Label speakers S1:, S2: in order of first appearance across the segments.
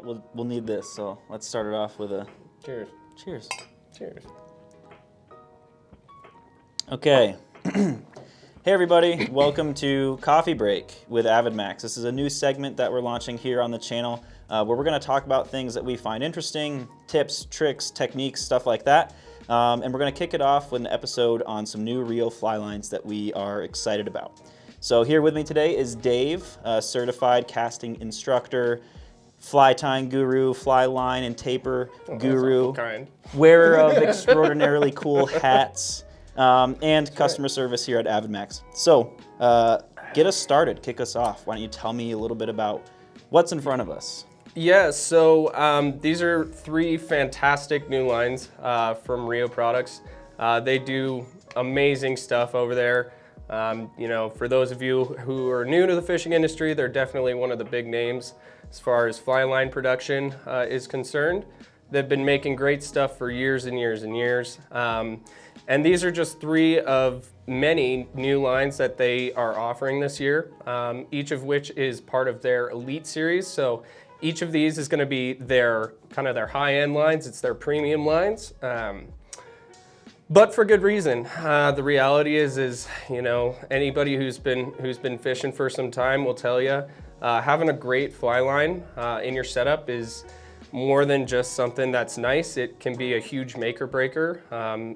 S1: we'll need this. So let's start it off with a
S2: Cheers.
S1: cheers.
S2: Cheers.
S1: Okay. Hey everybody, welcome to Coffee Break with AvidMax. This is a new segment that we're launching here on the channel where we're going to talk about things that we find interesting, tips, tricks, techniques, stuff like that. And we're going to kick it off with an episode on some new Rio Fly Lines that we are excited about. So here with me today is Dave, a certified casting instructor, fly tying guru, fly line and taper guru, wearer of extraordinarily cool hats, and customer service here at AvidMax. So get us started, kick us off. Why don't you tell me a little bit about what's in front of us?
S2: Yeah, so these are three fantastic new lines from Rio products. They do amazing stuff over there. You know, for those of you who are new to the fishing industry, they're definitely one of the big names as far as fly line production is concerned. They've been making great stuff for years and years and years. And these are just three of many new lines that they are offering this year, each of which is part of their Elite series. So each of these is going to be their kind of their high-end lines. It's their premium lines. But for good reason. The reality is you know, anybody who's been fishing for some time will tell you having a great fly line in your setup is more than just something that's nice. It can be a huge make or breaker,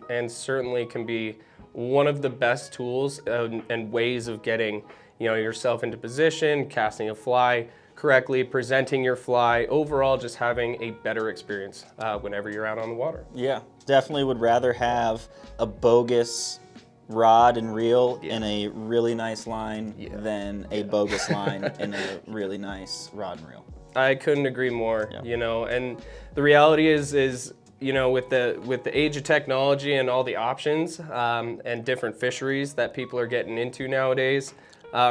S2: and certainly can be one of the best tools and ways of getting, you know, yourself into position, casting a fly correctly, presenting your fly, overall just having a better experience whenever you're out on the water.
S1: Yeah, definitely would rather have a bogus rod and reel in a really nice line than a bogus line in a really nice rod and reel.
S2: I couldn't agree more, you know, and the reality is, you know, with the age of technology and all the options and different fisheries that people are getting into nowadays,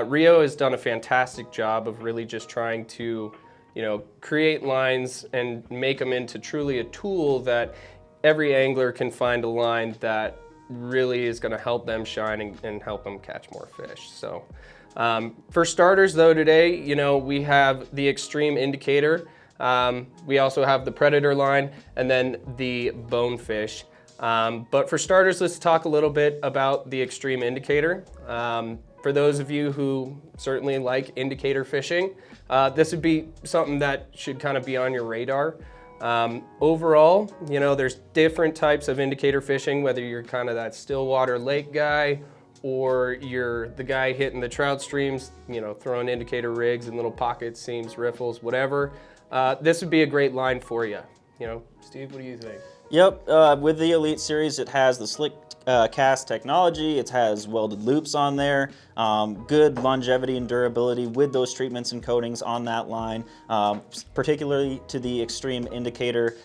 S2: Rio has done a fantastic job of really just trying to, you know, create lines and make them into truly a tool that every angler can find a line that really is going to help them shine and help them catch more fish. So for starters though, today, you know, we have the Xtreme Indicator. We also have the Predator line and then the Bonefish. But for starters, let's talk a little bit about the Xtreme Indicator. For those of you who certainly like indicator fishing, this would be something that should kind of be on your radar. Overall, you know, there's different types of indicator fishing, whether you're kind of that stillwater lake guy or you're the guy hitting the trout streams, you know, throwing indicator rigs and little pockets, seams, riffles, whatever. This would be a great line for you. You know, Steve, what do you think?
S1: Yep, with the Elite series, it has the slick cast technology, it has welded loops on there, good longevity and durability with those treatments and coatings on that line, particularly to the Xtreme Indicator.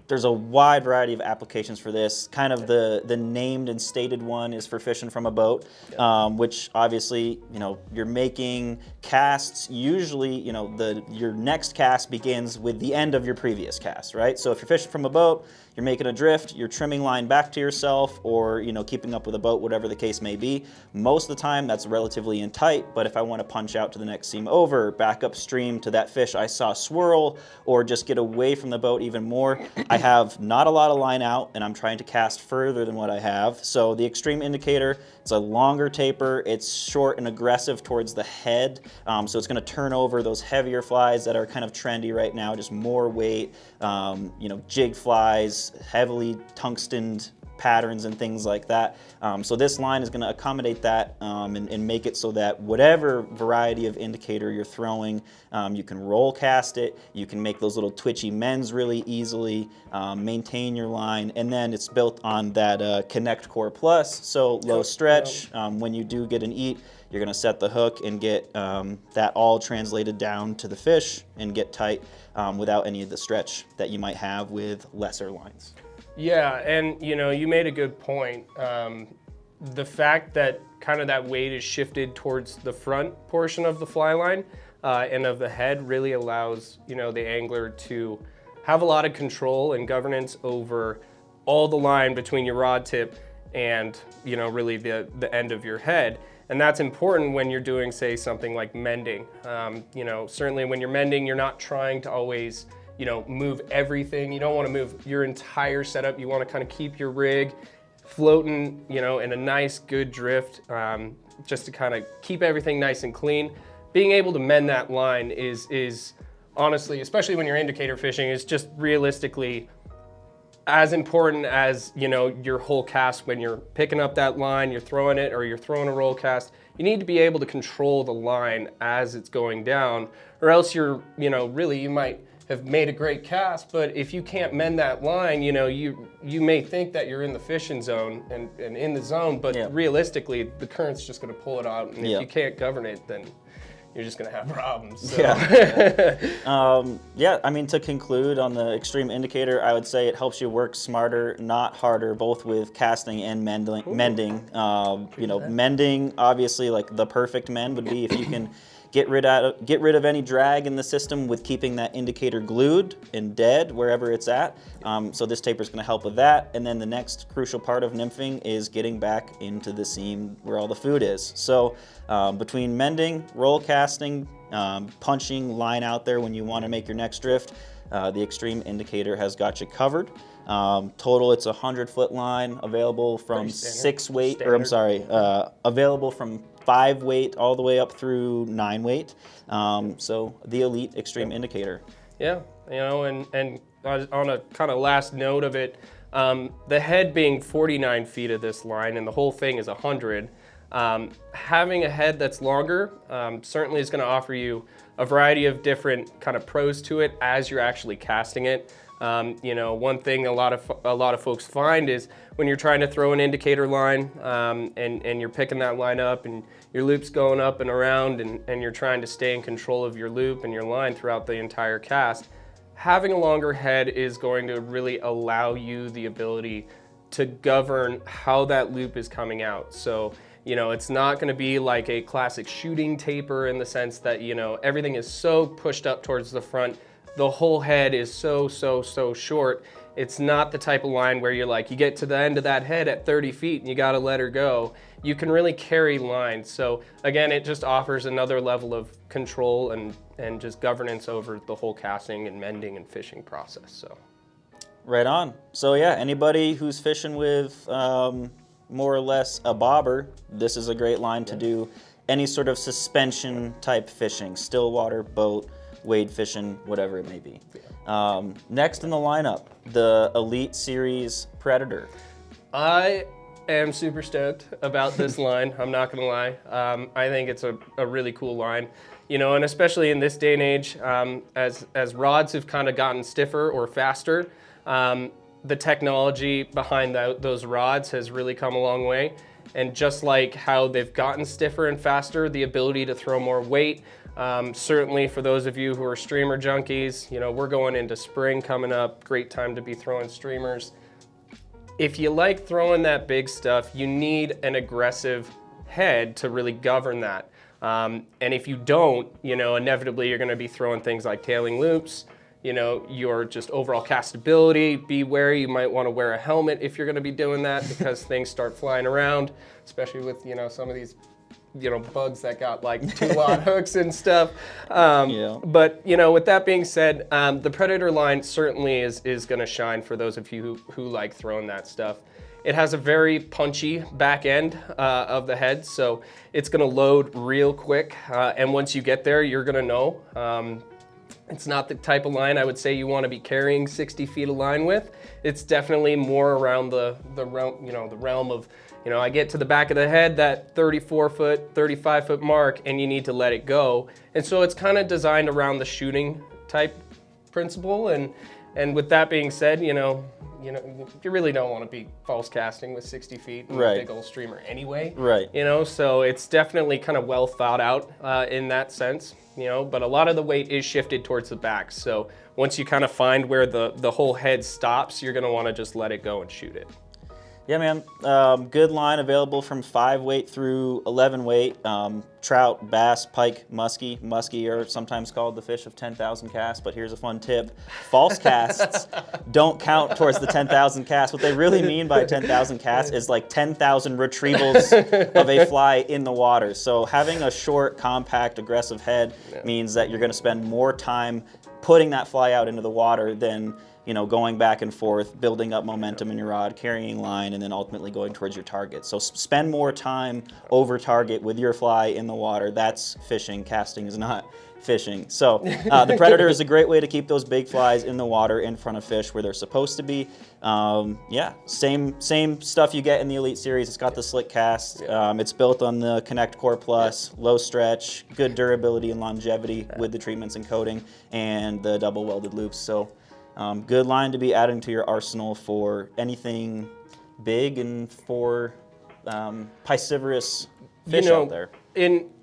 S1: There's a wide variety of applications for this. Kind of the named and stated one is for fishing from a boat, which obviously, you know, you're making casts. Usually, you know, your next cast begins with the end of your previous cast, right? So if you're fishing from a boat, you're making a drift, you're trimming line back to yourself, or, you know, keeping up with a boat, whatever the case may be. Most of the time that's relatively in tight, but if I want to punch out to the next seam over, back upstream to that fish I saw swirl, or just get away from the boat even more, I have not a lot of line out and I'm trying to cast further than what I have. So the Xtreme Indicator, it's a longer taper, it's short and aggressive towards the head, so it's going to turn over those heavier flies that are kind of trendy right now, just more weight, you know, jig flies, heavily tungstened patterns and things like that. So this line is going to accommodate that and make it so that whatever variety of indicator you're throwing, you can roll cast it, you can make those little twitchy mends really easily, maintain your line, and then it's built on that Connect Core Plus, so low stretch. When you do get an eat, you're going to set the hook and get that all translated down to the fish and get tight without any of the stretch that you might have with lesser lines.
S2: Yeah, and you know, you made a good point. The fact that kind of that weight is shifted towards the front portion of the fly line and of the head really allows, you know, the angler to have a lot of control and governance over all the line between your rod tip and, you know, really the end of your head. And that's important when you're doing, say, something like mending. You know, certainly when you're mending, you're not trying to always, you know, move everything. You don't want to move your entire setup. You want to kind of keep your rig floating, you know, in a nice, good drift, just to kind of keep everything nice and clean. Being able to mend that line is honestly, especially when you're indicator fishing, is just realistically as important as, you know, your whole cast. When you're picking up that line, you're throwing it, or you're throwing a roll cast, you need to be able to control the line as it's going down, or else you're, you know, really, you might have made a great cast, but if you can't mend that line, you know, you may think that you're in the fishing zone and in the zone, but realistically, the current's just gonna pull it out, and if you can't govern it, then you're just gonna have problems. So.
S1: Yeah, I mean, to conclude on the Xtreme Indicator, I would say it helps you work smarter, not harder, both with casting and mending. You know, mending, obviously, like the perfect mend would be if you can get rid of any drag in the system with keeping that indicator glued and dead wherever it's at. So this taper is going to help with that. And then the next crucial part of nymphing is getting back into the seam where all the food is. So between mending, roll casting, punching line out there when you want to make your next drift, the Xtreme Indicator has got you covered. Total, it's a 100-foot line available from 6 weight, or I'm sorry, available from 5 weight all the way up through 9 weight. So the Elite Xtreme Indicator.
S2: Yeah, you know, and on a kind of last note of it, the head being 49 feet of this line and the whole thing is 100, having a head that's longer certainly is going to offer you a variety of different kind of pros to it as you're actually casting it. You know, one thing a lot of folks find is when you're trying to throw an indicator line and you're picking that line up and your loop's going up and around and you're trying to stay in control of your loop and your line throughout the entire cast, having a longer head is going to really allow you the ability to govern how that loop is coming out. So, you know, it's not going to be like a classic shooting taper in the sense that, you know, everything is so pushed up towards the front. The whole head is so short. It's not the type of line where you're like, you get to the end of that head at 30 feet and you got to let her go. You can really carry lines. So again, it just offers another level of control and just governance over the whole casting and mending and fishing process. So.
S1: Right on. So yeah, anybody who's fishing with more or less a bobber, this is a great line to do any sort of suspension type fishing, still water, boat, wade fishing, whatever it may be. Next in the lineup, the Elite Series Predator.
S2: I am super stoked about this line, I'm not gonna lie. I think it's a really cool line. You know, and especially in this day and age, as rods have kind of gotten stiffer or faster, the technology behind those rods has really come a long way. And just like how they've gotten stiffer and faster, the ability to throw more weight, certainly for those of you who are streamer junkies, you know, we're going into spring coming up, great time to be throwing streamers. If you like throwing that big stuff, you need an aggressive head to really govern that. And if you don't, you know, inevitably you're gonna be throwing things like tailing loops, you know, your just overall castability. Be wary, you might want to wear a helmet if you're going to be doing that because things start flying around, especially with, you know, some of these, you know, bugs that got like 2-aught hooks and stuff. But, you know, with that being said, the Predator line certainly is going to shine for those of you who like throwing that stuff. It has a very punchy back end of the head, so it's going to load real quick. And once you get there, you're going to know. It's not the type of line I would say you want to be carrying 60 feet of line with. It's definitely more around the realm, you know, the realm of, you know, I get to the back of the head, that 34-foot, 35-foot mark, and you need to let it go. And so it's kind of designed around the shooting type principle. And with that being said, you know, you really don't want to be false casting with 60 feet and a big old streamer anyway.
S1: Right.
S2: You know, so it's definitely kind of well thought out in that sense. You know, but a lot of the weight is shifted towards the back. So once you kind of find where the whole head stops, you're going to want to just let it go and shoot it.
S1: Yeah, man. Good line available from 5 weight through 11 weight. Trout, bass, pike, muskie. Muskie are sometimes called the fish of 10,000 casts, but here's a fun tip. False casts don't count towards the 10,000 casts. What they really mean by 10,000 casts is like 10,000 retrievals of a fly in the water. So having a short, compact, aggressive head means that you're going to spend more time putting that fly out into the water than going back and forth, building up momentum in your rod, carrying line, and then ultimately going towards your target. So spend more time over target with your fly in the water. That's fishing. Casting is not fishing. So the Predator is a great way to keep those big flies in the water in front of fish where they're supposed to be. Yeah, same stuff you get in the Elite Series. It's got the slick cast. It's built on the Connect Core Plus, low stretch, good durability and longevity with the treatments and coating, and the double welded loops. So good line to be adding to your arsenal for anything big and for piscivorous fish out there.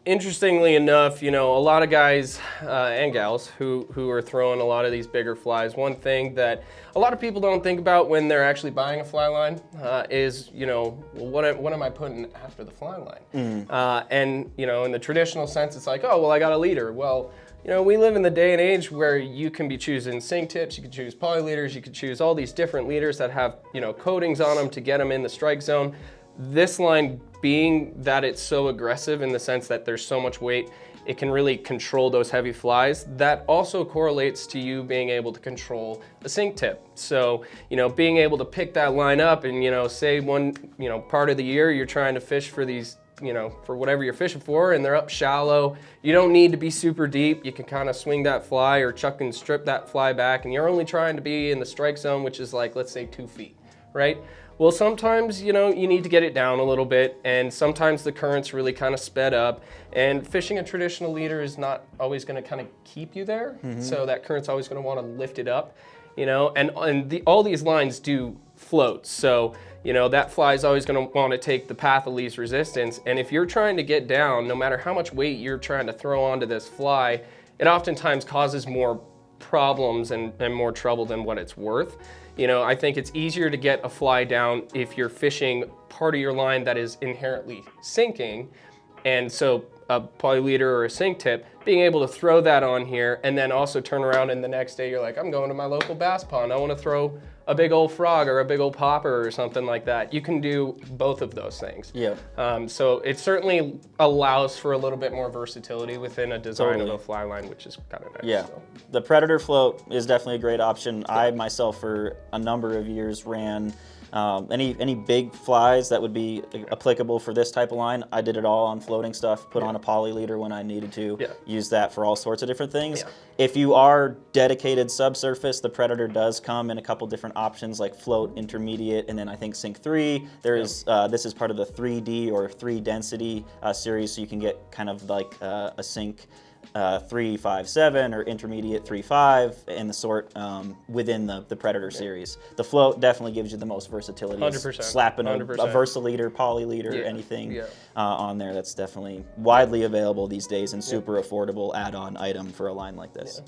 S2: Interestingly enough, a lot of guys and gals who are throwing a lot of these bigger flies, one thing that a lot of people don't think about when they're actually buying a fly line is, well, what am I putting after the fly line? And, in the traditional sense, it's like, oh, well, I got a leader. Well, we live in the day and age where you can be choosing sink tips, you can choose poly leaders, you can choose all these different leaders that have, coatings on them to get them in the strike zone. This line, being that it's so aggressive in the sense that there's so much weight, it can really control those heavy flies. That also correlates to you being able to control a sink tip. So, being able to pick that line up and, say one, part of the year you're trying to fish for these, for whatever you're fishing for, and they're up shallow. You don't need to be super deep. You can kind of swing that fly or chuck and strip that fly back, and you're only trying to be in the strike zone, which is like, let's say 2 feet, right? Well, sometimes, you need to get it down a little bit, and sometimes the current's really kind of sped up, and fishing a traditional leader is not always going to kind of keep you there. So that current's always going to want to lift it up, and all these lines do float. So, that fly is always going to want to take the path of least resistance. And if you're trying to get down, no matter how much weight you're trying to throw onto this fly, it oftentimes causes more problems and more trouble than what it's worth. I think it's easier to get a fly down if you're fishing part of your line that is inherently sinking. And so a poly leader or a sink tip, being able to throw that on here and then also turn around and the next day you're like, I'm going to my local bass pond. I want to throw a big old frog or a big old popper or something like that. You can do both of those things.
S1: Yeah.
S2: So it certainly allows for a little bit more versibility within a design of a fly line, which is kind of nice.
S1: Yeah.
S2: So.
S1: The Predator float is definitely a great option. I myself for a number of years ran any big flies that would be applicable for this type of line. I did it all on floating stuff, put on a poly leader when I needed to, use that for all sorts of different things. If you are dedicated subsurface, the Predator does come in a couple different options like float, intermediate, and then I think Sync 3. There is this is part of the 3D or 3 density series, so you can get kind of like a Sync 357 or intermediate 3.5 and the sort within the Predator series. The float definitely gives you the most versatility.
S2: 100%.
S1: Slapping a Versaleader, poly leader, anything on there, that's definitely widely available these days and super affordable add-on item for a line like this.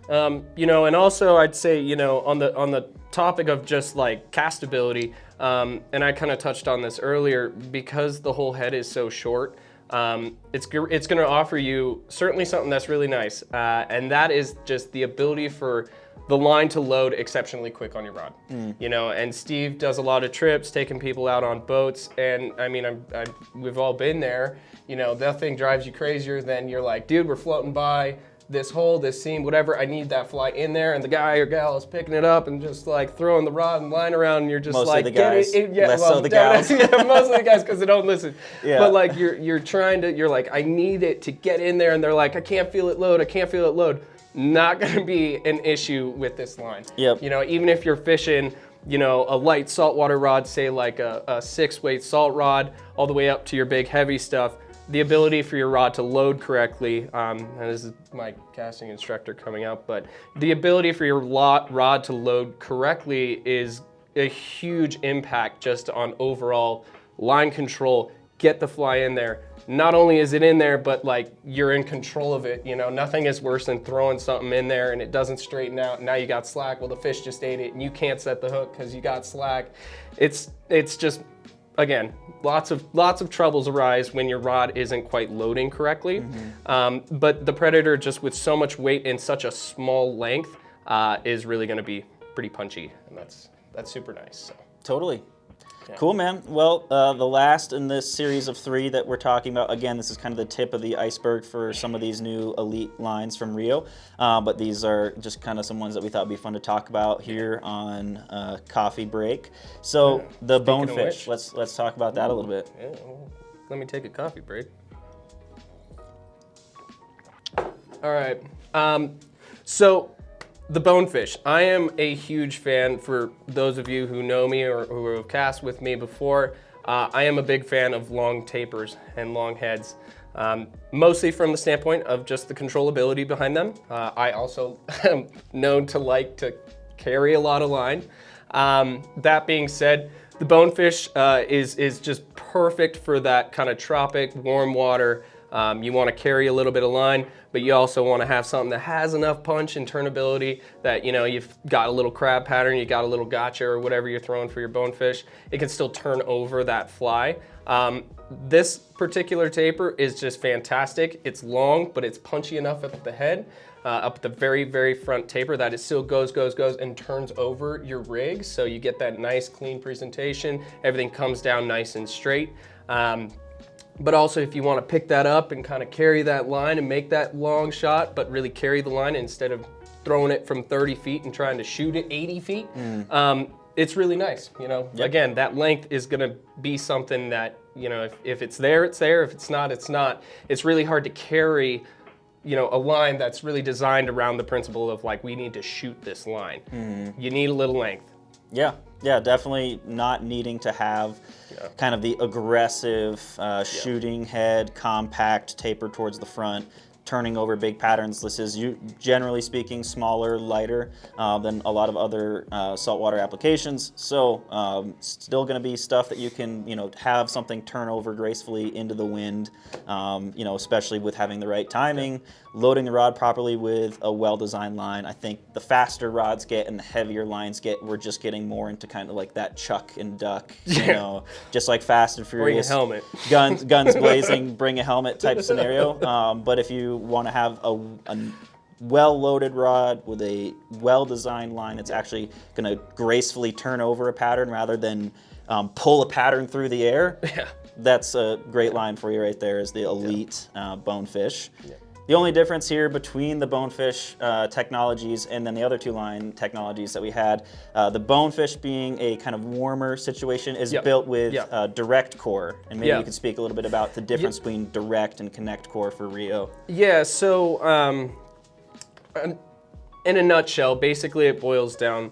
S2: And also I'd say, on the topic of just like castability, and I kind of touched on this earlier, because the whole head is so short, it's going to offer you certainly something that's really nice, and that is just the ability for the line to load exceptionally quick on your rod. And Steve does a lot of trips, taking people out on boats, and I mean, we've all been there. That thing drives you crazier than you're like, dude, we're floating by this hole, this seam, whatever, I need that fly in there, and the guy or gal is picking it up and just like throwing the rod and line around, and you're just
S1: mostly
S2: like,
S1: the guys, less so the
S2: gals. Mostly the guys because they don't listen. But like you're like, I need it to get in there, and they're like, I can't feel it load, I can't feel it load. Not gonna be an issue with this line. Even if you're fishing, a light saltwater rod, say like a 6-weight salt rod, all the way up to your big heavy stuff, the ability for your rod to load correctly, and this is my casting instructor coming out, but the ability for your rod to load correctly is a huge impact just on overall line control, get the fly in there. Not only is it in there, but like you're in control of it. You know, nothing is worse than throwing something in there and it doesn't straighten out. Now you got slack. Well, the fish just ate it and you can't set the hook because you got slack. It's just, again, lots of troubles arise when your rod isn't quite loading correctly. But the Predator, just with so much weight in such a small length, is really going to be pretty punchy, and that's super nice. So.
S1: Totally.
S2: Yeah.
S1: Cool, man. Well, the last in this series of 3 that we're talking about, again, this is kind of the tip of the iceberg for some of these new elite lines from Rio, but these are just kind of some ones that we thought would be fun to talk about here on Coffee Break. So the Bonefish, let's talk about that a little bit.
S2: Yeah, well, let me take a coffee break. All right. So the Bonefish. I am a huge fan. For those of you who know me or who have cast with me before, I am a big fan of long tapers and long heads, mostly from the standpoint of just the controllability behind them. I also am known to like to carry a lot of line. That being said, the Bonefish is just perfect for that kind of tropic, warm water. You want to carry a little bit of line, but you also want to have something that has enough punch and turnability that, you know, you've got a little crab pattern, you got a little gotcha or whatever you're throwing for your Bonefish, it can still turn over that fly. This particular taper is just fantastic. It's long, but it's punchy enough at the head, up the very, very front taper, that it still goes and turns over your rig. So you get that nice clean presentation. Everything comes down nice and straight. But also if you want to pick that up and kind of carry that line and make that long shot, but really carry the line instead of throwing it from 30 feet and trying to shoot it 80 feet, it's really nice. You know, again, that length is going to be something that, you know, if it's there, it's there. If it's not, it's not. It's really hard to carry, you know, a line that's really designed around the principle of like, we need to shoot this line. You need a little length.
S1: Yeah, definitely not needing to have kind of the aggressive shooting head, compact, taper towards the front, turning over big patterns. This is, generally speaking, smaller, lighter than a lot of other saltwater applications. So still going to be stuff that you can, you know, have something turn over gracefully into the wind, you know, especially with having the right timing, loading the rod properly with a well-designed line. I think the faster rods get and the heavier lines get, we're just getting more into kind of like that chuck and duck, you know, just like Fast and Furious.
S2: Bring a helmet.
S1: Guns blazing, bring a helmet type scenario. But if you want to have a well-loaded rod with a well-designed line that's actually going to gracefully turn over a pattern rather than pull a pattern through the air, that's a great line for you right there, is the elite Bonefish. The only difference here between the Bonefish technologies and then the other 2 line technologies that we had, the Bonefish being a kind of warmer situation is built with direct core. And maybe you could speak a little bit about the difference between direct and connect core for Rio.
S2: Yeah, so in a nutshell, basically it boils down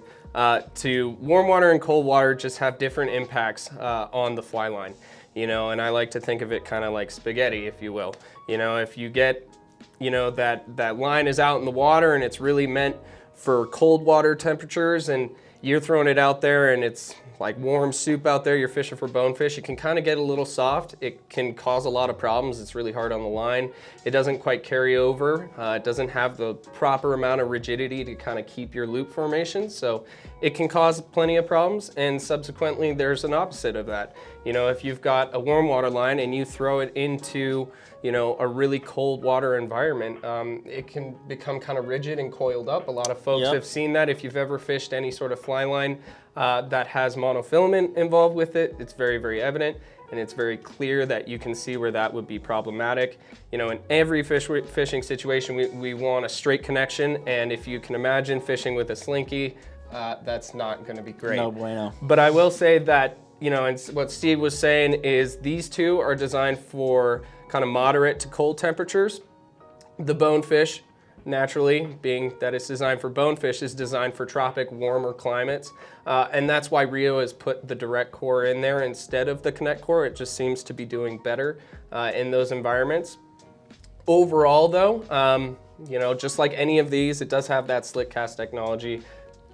S2: to warm water and cold water just have different impacts on the fly line. You know, and I like to think of it kind of like spaghetti, if you will. You know, if you get, you know, that line is out in the water and it's really meant for cold water temperatures and you're throwing it out there and it's like warm soup out there, you're fishing for bonefish, it can kind of get a little soft. It can cause a lot of problems. It's really hard on the line. It doesn't quite carry over. It doesn't have the proper amount of rigidity to kind of keep your loop formation. So it can cause plenty of problems, and subsequently there's an opposite of that. You know, if you've got a warm water line and you throw it into, you know, a really cold water environment, it can become kind of rigid and coiled up. A lot of folks have seen that. If you've ever fished any sort of fly line that has monofilament involved with it, it's very, very evident, and it's very clear that you can see where that would be problematic. You know, in every fishing situation, we want a straight connection, and if you can imagine fishing with a slinky, that's not going to be great.
S1: No bueno.
S2: But I will say that, you know, and what Steve was saying is these two are designed for kind of moderate to cold temperatures. The Bonefish, naturally, being that it's designed for bonefish, is designed for tropic, warmer climates. And that's why Rio has put the direct core in there instead of the connect core. It just seems to be doing better in those environments. Overall though, you know, just like any of these, it does have that slick cast technology.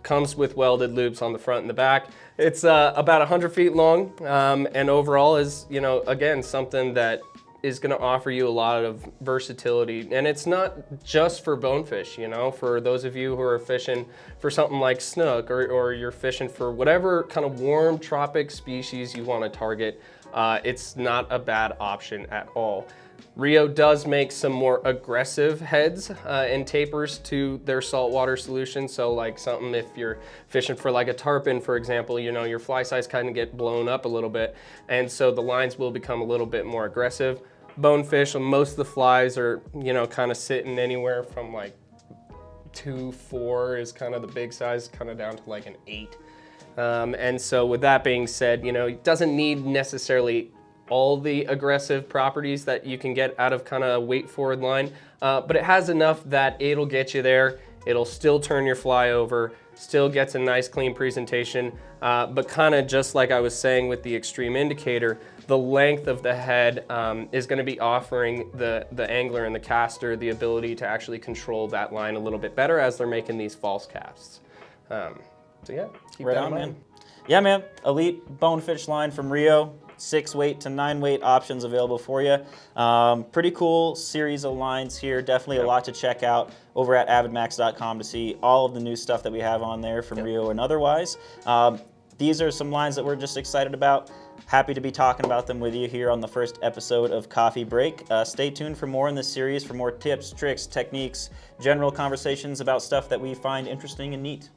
S2: Comes with welded loops on the front and the back. It's about 100 feet long, and overall is, you know, again, something that is going to offer you a lot of versatility. And it's not just for bonefish, you know, for those of you who are fishing for something like snook, or you're fishing for whatever kind of warm tropic species you want to target, it's not a bad option at all. Rio does make some more aggressive heads and tapers to their saltwater solution. So like something, if you're fishing for like a tarpon, for example, you know, your fly size kind of get blown up a little bit. And so the lines will become a little bit more aggressive. Bonefish, most of the flies are, you know, kind of sitting anywhere from like 2, 4 is kind of the big size, kind of down to like an 8. And so with that being said, you know, it doesn't need necessarily all the aggressive properties that you can get out of kind of a weight forward line, but it has enough that it'll get you there. It'll still turn your fly over, still gets a nice clean presentation, but kind of just like I was saying with the Xtreme Indicator, the length of the head is going to be offering the angler and the caster the ability to actually control that line a little bit better as they're making these false casts. So yeah, keep that in mind.
S1: Yeah, man. Elite bonefish line from Rio. 6 weight to 9 weight options available for you. Pretty cool series of lines here. Definitely a lot to check out over at avidmax.com to see all of the new stuff that we have on there from Rio and otherwise. These are some lines that we're just excited about. Happy to be talking about them with you here on the first episode of Coffee Break. Stay tuned for more in this series, for more tips, tricks, techniques, general conversations about stuff that we find interesting and neat.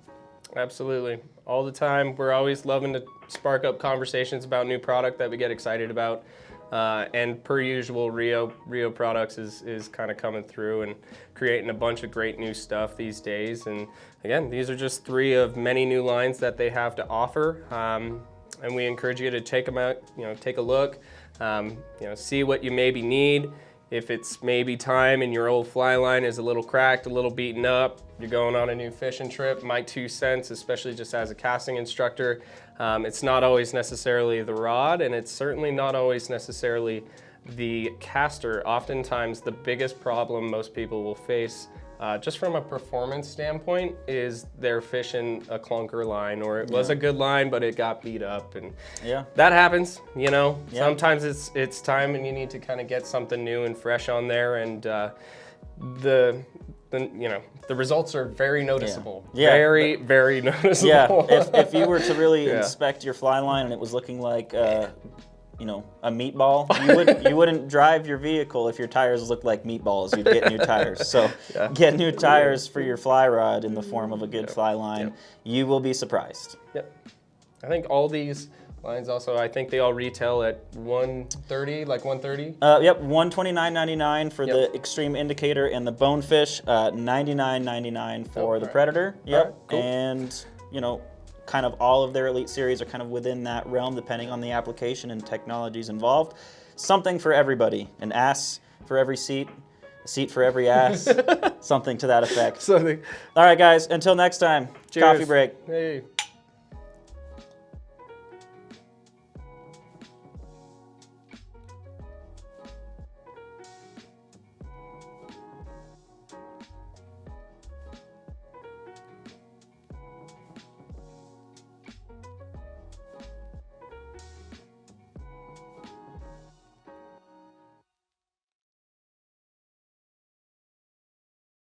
S2: Absolutely. All the time. We're always loving to spark up conversations about new product that we get excited about. And per usual, Rio Products is kind of coming through and creating a bunch of great new stuff these days. And again, these are just 3 of many new lines that they have to offer. And we encourage you to take them out, you know, take a look, you know, see what you maybe need. If it's maybe time and your old fly line is a little cracked, a little beaten up, you're going on a new fishing trip, my 2 cents, especially just as a casting instructor, it's not always necessarily the rod, and it's certainly not always necessarily the caster. Oftentimes the biggest problem most people will face, just from a performance standpoint, is they're fishing a clunker line, or it was a good line but it got beat up, and that happens, you know. Sometimes it's time and you need to kind of get something new and fresh on there, and the you know, the results are very noticeable. Very noticeable.
S1: Yeah, if you were to really inspect your fly line and it was looking like you know, a meatball, you wouldn't drive your vehicle if your tires looked like meatballs. You'd get new tires. So get new tires for your fly rod in the form of a good fly line. You will be surprised.
S2: I think all these lines also, I think they all retail at $130, like $130?
S1: Yep, $129.99 for the Xtreme Indicator and the Bonefish, $99.99 for the Predator. Yep, right, cool. And you know, kind of all of their Elite series are kind of within that realm depending on the application and technologies involved. Something for everybody. An ass for every seat, a seat for every ass, something to that effect. All right, guys, until next time,
S2: cheers.
S1: Coffee Break.
S2: Hey.